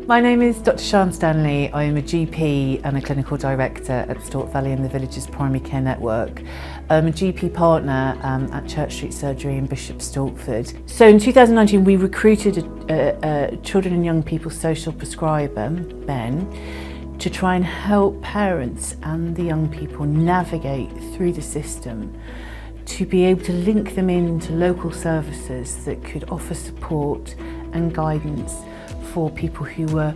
My name is Dr. Sian Stanley. I am a GP and a clinical director at Stort Valley and the Villages Primary Care Network. I'm a GP partner at Church Street Surgery in Bishop Stortford. So in 2019 we recruited a children and young people social prescriber, Ben, to try and help parents and the young people navigate through the system, to be able to link them into local services that could offer support and guidance for people who were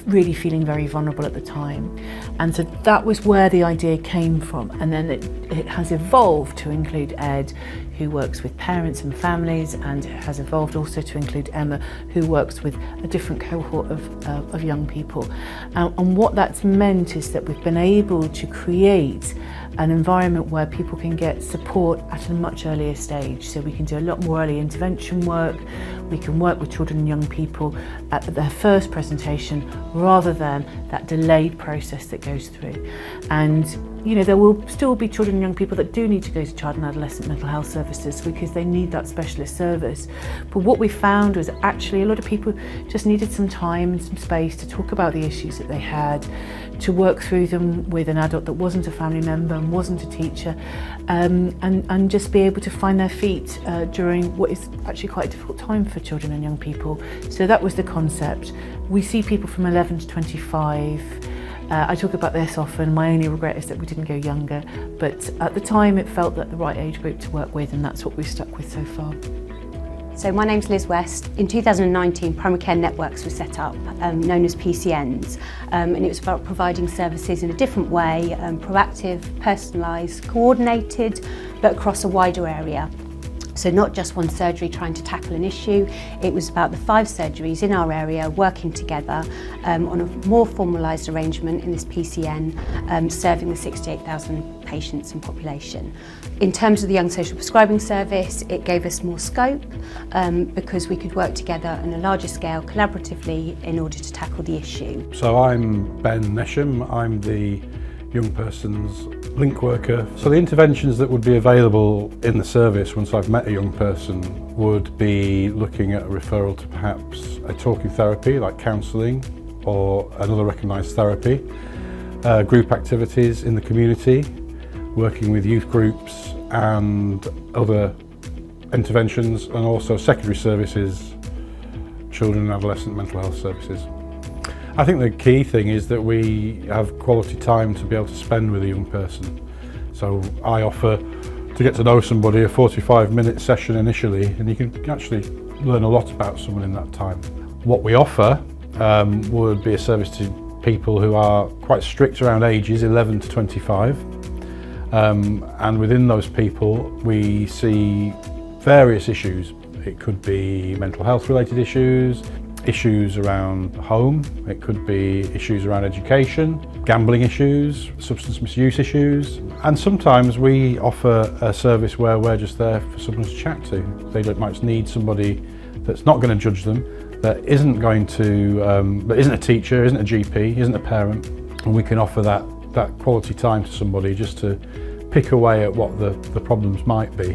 really feeling very vulnerable at the time. And so that was where the idea came from. And then it has evolved to include Ed, who works with parents and families, and it has evolved also to include Emma, who works with a different cohort of young people. And what that's meant is that we've been able to create an environment where people can get support at a much earlier stage. So we can do a lot more early intervention work. We can work with children and young people at their first presentation rather than that delayed process that goes through. And you know, there will still be children and young people that do need to go to child and adolescent mental health services because they need that specialist service. But what we found was actually a lot of people just needed some time and some space to talk about the issues that they had, to work through them with an adult that wasn't a family member and wasn't a teacher, and just be able to find their feet during what is actually quite a difficult time for children and young people. So that was the concept. We see people from 11 to 25. I talk about this often. My only regret is that we didn't go younger, but at the time it felt that the right age group to work with, and that's what we've stuck with so far. So my name's Liz West. In 2019, primary care networks were set up, known as PCNs, and it was about providing services in a different way, proactive, personalised, coordinated, but across a wider area. So not just one surgery trying to tackle an issue, it was about the 5 surgeries in our area working together on a more formalised arrangement in this PCN, serving the 68,000 patients and population. In terms of the young social prescribing service, it gave us more scope because we could work together on a larger scale collaboratively in order to tackle the issue. So I'm Ben Nesham, I'm the young person's link worker. So the interventions that would be available in the service once I've met a young person would be looking at a referral to perhaps a talking therapy like counselling or another recognised therapy, group activities in the community, working with youth groups and other interventions, and also secondary services, children and adolescent mental health services. I think the key thing is that we have quality time to be able to spend with a young person. So I offer to get to know somebody a 45-minute session initially, and you can actually learn a lot about someone in that time. What we offer would be a service to people who are quite strict around ages, 11 to 25. And within those people, we see various issues. It could be mental health related issues around home, it could be issues around education, gambling issues, substance misuse issues, and sometimes we offer a service where we're just there for someone to chat to. They might just need somebody that's not going to judge them, that isn't going to, that isn't a teacher, isn't a GP, isn't a parent, and we can offer that quality time to somebody just to pick away at what the problems might be,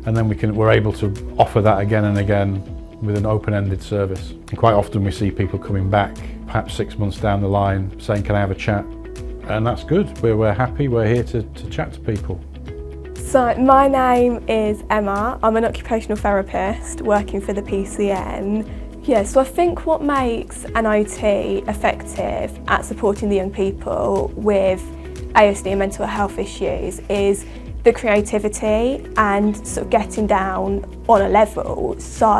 and then we're able to offer that again and again with an open-ended service. And quite often we see people coming back, perhaps 6 months down the line, saying, can I have a chat? And that's good. We're happy, we're here to chat to people. So my name is Emma. I'm an occupational therapist working for the PCN. Yeah, so I think what makes an OT effective at supporting the young people with ASD and mental health issues is the creativity and sort of getting down on a level. So,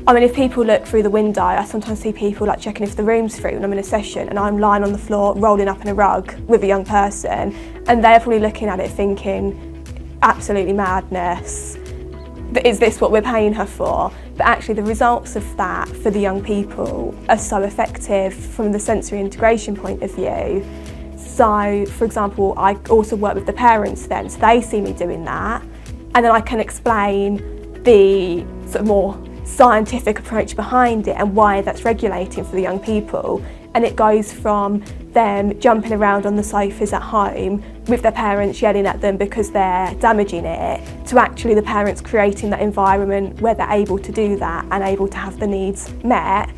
I mean, if people look through the window, I sometimes see people like checking if the room's free when I'm in a session and I'm lying on the floor rolling up in a rug with a young person, and they're probably looking at it thinking, absolutely madness. Is this what we're paying her for? But actually the results of that for the young people are so effective from the sensory integration point of view. So, for example, I also work with the parents then, so they see me doing that, and then I can explain the sort of more scientific approach behind it and why that's regulating for the young people. And it goes from them jumping around on the sofas at home with their parents yelling at them because they're damaging it, to actually the parents creating that environment where they're able to do that and able to have the needs met.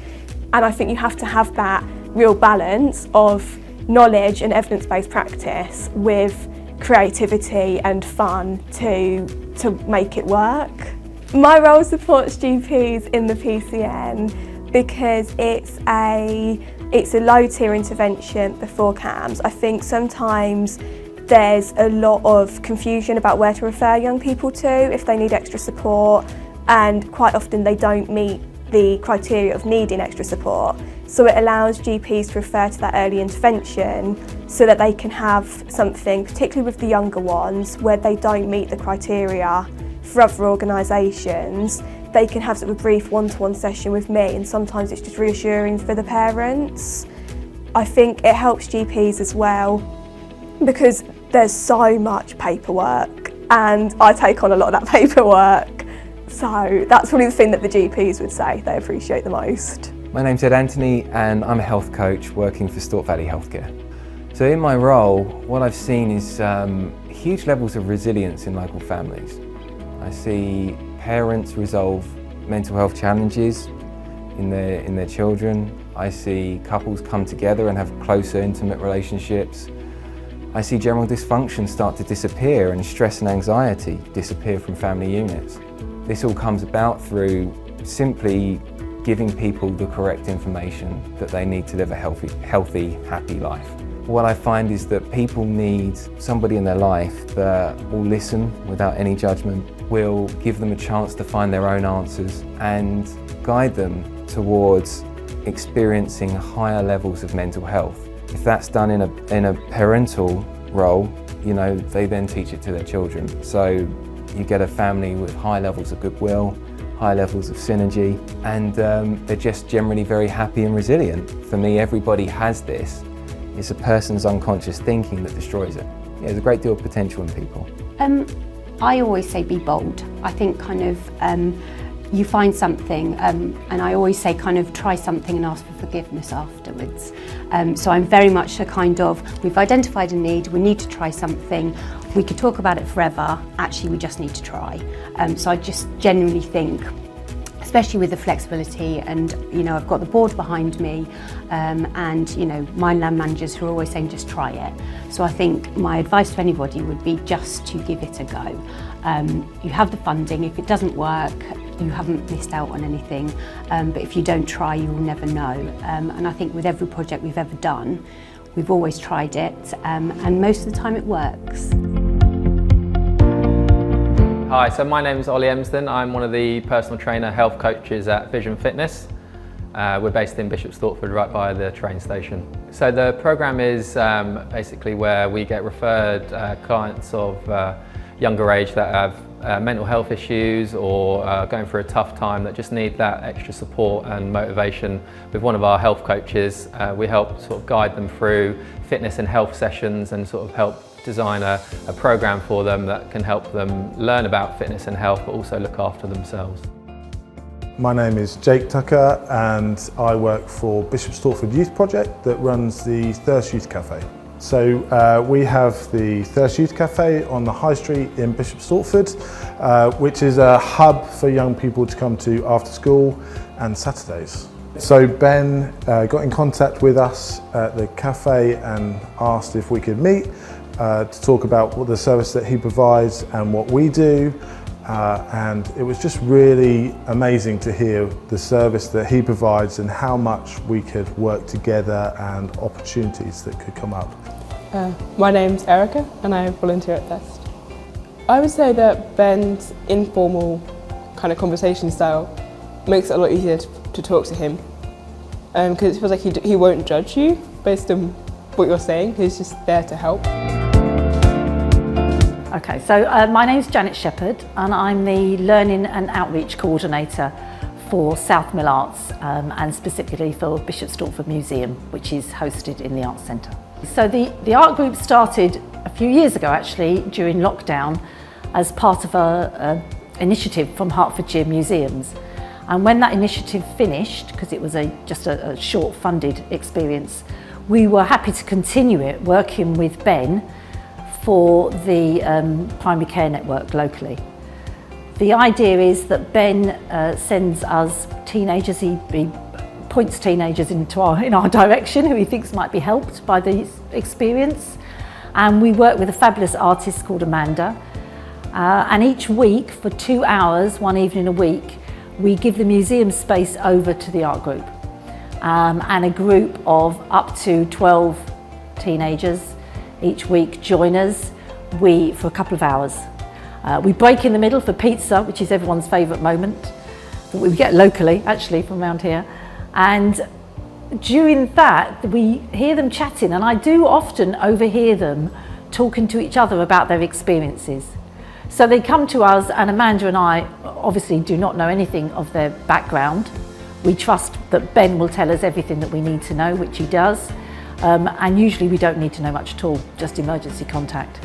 And I think you have to have that real balance of knowledge and evidence-based practice with creativity and fun to make it work. My role supports GPs in the PCN because it's a low-tier intervention before CAMHS. I think sometimes there's a lot of confusion about where to refer young people to if they need extra support, and quite often they don't meet the criteria of needing extra support. So it allows GPs to refer to that early intervention so that they can have something, particularly with the younger ones, where they don't meet the criteria for other organisations. They can have sort of a brief one-to-one session with me, and sometimes it's just reassuring for the parents. I think it helps GPs as well because there's so much paperwork and I take on a lot of that paperwork. So that's probably the thing that the GPs would say they appreciate the most. My name's Ed Anthony and I'm a health coach working for Stort Valley Healthcare. So in my role, what I've seen is huge levels of resilience in local families. I see parents resolve mental health challenges in their children. I see couples come together and have closer, intimate relationships. I see general dysfunction start to disappear and stress and anxiety disappear from family units. This all comes about through simply giving people the correct information that they need to live a healthy, happy life. What I find is that people need somebody in their life that will listen without any judgment, will give them a chance to find their own answers and guide them towards experiencing higher levels of mental health. If that's done in a parental role, you know, they then teach it to their children. So you get a family with high levels of goodwill, high levels of synergy, and they're just generally very happy and resilient. For me, everybody has this. It's a person's unconscious thinking that destroys it. Yeah, there's a great deal of potential in people. I always say be bold. I think kind of you find something, and I always say kind of try something and ask for forgiveness afterwards. So I'm very much a kind of, we've identified a need, we need to try something, we could talk about it forever, actually we just need to try. So I just genuinely think, especially with the flexibility, and you know, I've got the board behind me, and you know, my land managers who are always saying just try it. So I think my advice to anybody would be just to give it a go. You have the funding. If it doesn't work, you haven't missed out on anything, but if you don't try, you will never know. And I think with every project we've ever done, we've always tried it, and most of the time it works. Hi, so my name is Ollie Emsden. I'm one of the personal trainer health coaches at Vision Fitness. We're based in Bishop Stortford, right by the train station. So the programme is basically where we get referred clients of younger age that have mental health issues or going through a tough time that just need that extra support and motivation. With one of our health coaches, we help sort of guide them through fitness and health sessions and sort of help design a programme for them that can help them learn about fitness and health but also look after themselves. My name is Jake Tucker and I work for Bishop Stortford Youth Project that runs the Thirst Youth Cafe. So we have the Thirst Youth Cafe on the High Street in Bishop Stortford, which is a hub for young people to come to after school and Saturdays. So Ben got in contact with us at the cafe and asked if we could meet to talk about what the service that he provides and what we do. And it was just really amazing to hear the service that he provides and how much we could work together and opportunities that could come up. My name's Erica and I volunteer at Thirst. I would say that Ben's informal kind of conversation style makes it a lot easier to talk to him, because it feels like he won't judge you based on what you're saying. He's just there to help. Okay, so my name's Janet Shepherd and I'm the Learning and Outreach Coordinator for South Mill Arts, and specifically for Bishop Stortford Museum, which is hosted in the Arts Centre. So the art group started a few years ago actually during lockdown as part of an initiative from Hertfordshire Museums. And when that initiative finished, because it was just a short funded experience, we were happy to continue it working with Ben for the primary care network locally. The idea is that Ben sends us teenagers, he points teenagers in our direction who he thinks might be helped by the experience. And we work with a fabulous artist called Amanda. And each week, for 2 hours, one evening a week, we give the museum space over to the art group. And a group of up to 12 teenagers each week join us for a couple of hours. We break in the middle for pizza, which is everyone's favourite moment that we get locally, actually, from around here. And during that, we hear them chatting, and I do often overhear them talking to each other about their experiences. So they come to us, and Amanda and I obviously do not know anything of their background. We trust that Ben will tell us everything that we need to know, which he does. And usually we don't need to know much at all, just emergency contact.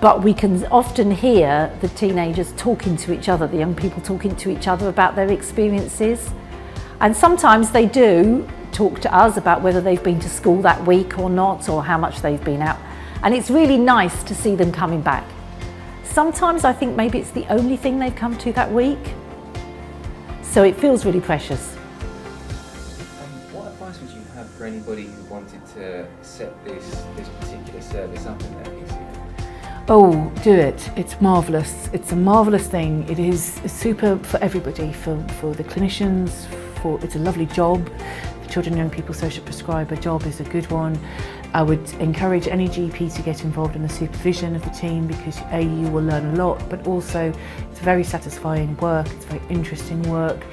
But we can often hear the teenagers talking to each other, the young people talking to each other about their experiences. And sometimes they do talk to us about whether they've been to school that week or not, or how much they've been out. And it's really nice to see them coming back. Sometimes I think maybe it's the only thing they've come to that week. So it feels really precious. What advice would you have for anybody who wanted to set this particular service up in their PCN? Oh, do it. It's marvellous. It's a marvellous thing. It is super for everybody, for the clinicians, it's a lovely job. The Children and Young People Social Prescriber job is a good one. I would encourage any GP to get involved in the supervision of the team because you will learn a lot, but also it's very satisfying work, it's very interesting work.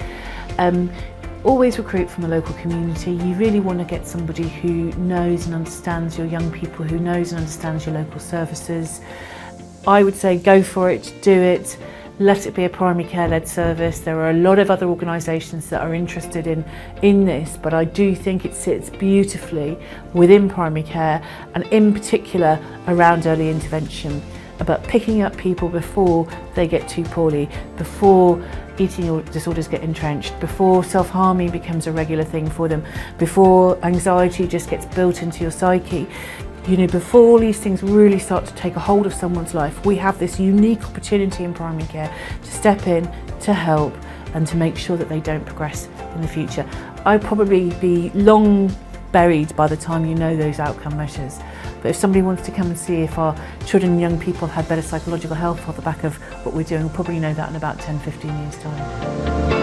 Always recruit from a local community. You really want to get somebody who knows and understands your young people, who knows and understands your local services. I would say go for it, do it. Let it be a primary care-led service. There are a lot of other organisations that are interested in this, but I do think it sits beautifully within primary care, and in particular around early intervention, about picking up people before they get too poorly, before eating disorders get entrenched, before self-harming becomes a regular thing for them, before anxiety just gets built into your psyche. You know, before all these things really start to take a hold of someone's life, we have this unique opportunity in primary care to step in, to help, and to make sure that they don't progress in the future. I'd probably be long buried by the time you know those outcome measures. But if somebody wants to come and see if our children and young people had better psychological health off the back of what we're doing, we'll probably know that in about 10-15 years' time.